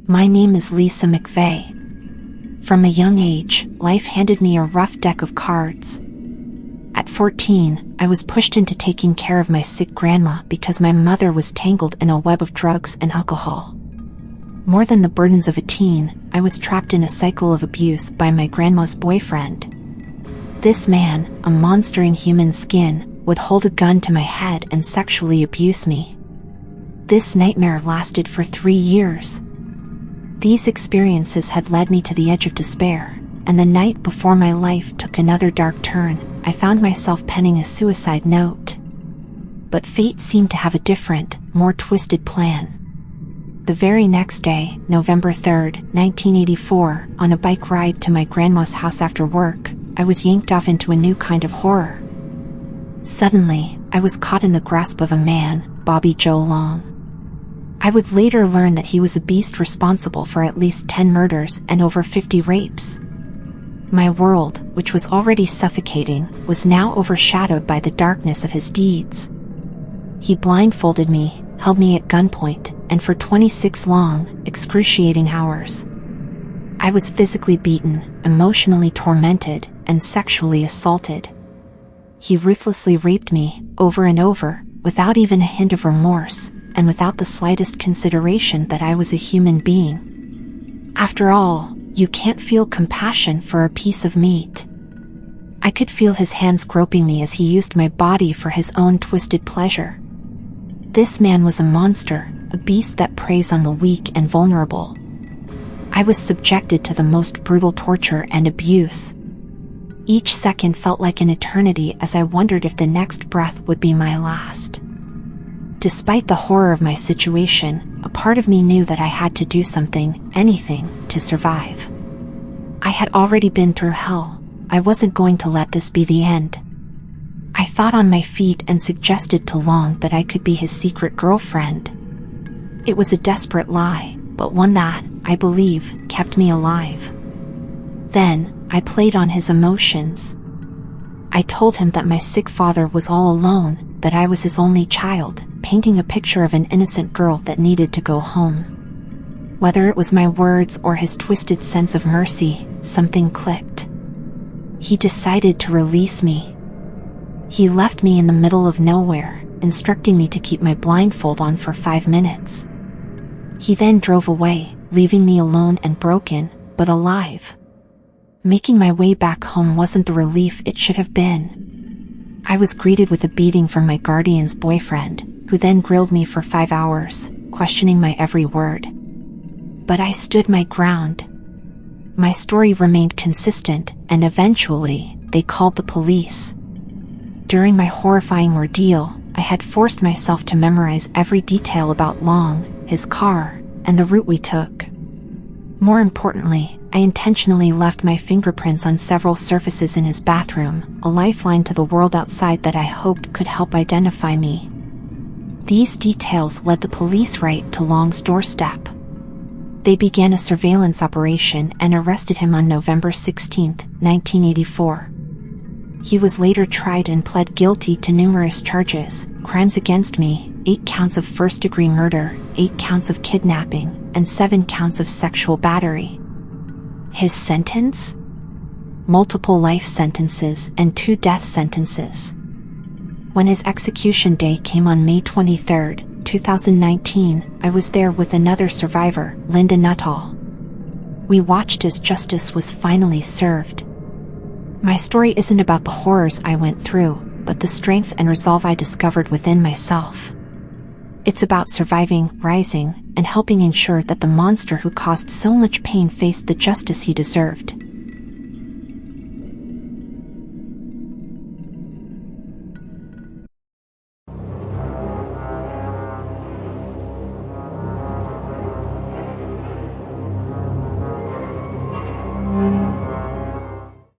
My name is Lisa McVey. From a young age, life handed me a rough deck of cards. At 14, I was pushed into taking care of my sick grandma because my mother was tangled in a web of drugs and alcohol. More than the burdens of a teen, I was trapped in a cycle of abuse by my grandma's boyfriend. This man, a monster in human skin, would hold a gun to my head and sexually abuse me. This nightmare lasted for 3 years. These experiences had led me to the edge of despair, and the night before my life took another dark turn, I found myself penning a suicide note. But fate seemed to have a different, more twisted plan. The very next day, November 3rd, 1984, on a bike ride to my grandma's house after work, I was yanked off into a new kind of horror. Suddenly, I was caught in the grasp of a man, Bobby Joe Long. I would later learn that he was a beast responsible for at least 10 murders and over 50 rapes. My world, which was already suffocating, was now overshadowed by the darkness of his deeds. He blindfolded me, held me at gunpoint, and for 26 long, excruciating hours. I was physically beaten, emotionally tormented, and sexually assaulted. He ruthlessly raped me, over and over, without even a hint of remorse, and without the slightest consideration that I was a human being. After all, you can't feel compassion for a piece of meat. I could feel his hands groping me as he used my body for his own twisted pleasure. This man was a monster, a beast that preys on the weak and vulnerable. I was subjected to the most brutal torture and abuse. Each second felt like an eternity as I wondered if the next breath would be my last. Despite the horror of my situation, a part of me knew that I had to do something, anything, to survive. I had already been through hell. I wasn't going to let this be the end. I thought on my feet and suggested to Long that I could be his secret girlfriend. It was a desperate lie, but one that, I believe, kept me alive. Then, I played on his emotions. I told him that my sick father was all alone, that I was his only child, painting a picture of an innocent girl that needed to go home. Whether it was my words or his twisted sense of mercy, something clicked. He decided to release me. He left me in the middle of nowhere, instructing me to keep my blindfold on for 5 minutes. He then drove away, leaving me alone and broken, but alive. Making my way back home wasn't the relief it should have been. I was greeted with a beating from my guardian's boyfriend, who then grilled me for 5 hours, questioning my every word. But I stood my ground. My story remained consistent, and eventually, they called the police. During my horrifying ordeal, I had forced myself to memorize every detail about Long, his car, and the route we took. More importantly, I intentionally left my fingerprints on several surfaces in his bathroom, a lifeline to the world outside that I hoped could help identify me. These details led the police right to Long's doorstep. They began a surveillance operation and arrested him on November 16, 1984. He was later tried and pled guilty to numerous charges, crimes against me, 8 counts of first-degree murder, 8 counts of kidnapping, and 7 counts of sexual battery. His sentence? Multiple life sentences and 2 death sentences. When his execution day came on May 23, 2019, I was there with another survivor, Linda Nuttall. We watched as justice was finally served. My story isn't about the horrors I went through, but the strength and resolve I discovered within myself. It's about surviving, rising, and helping ensure that the monster who caused so much pain faced the justice he deserved.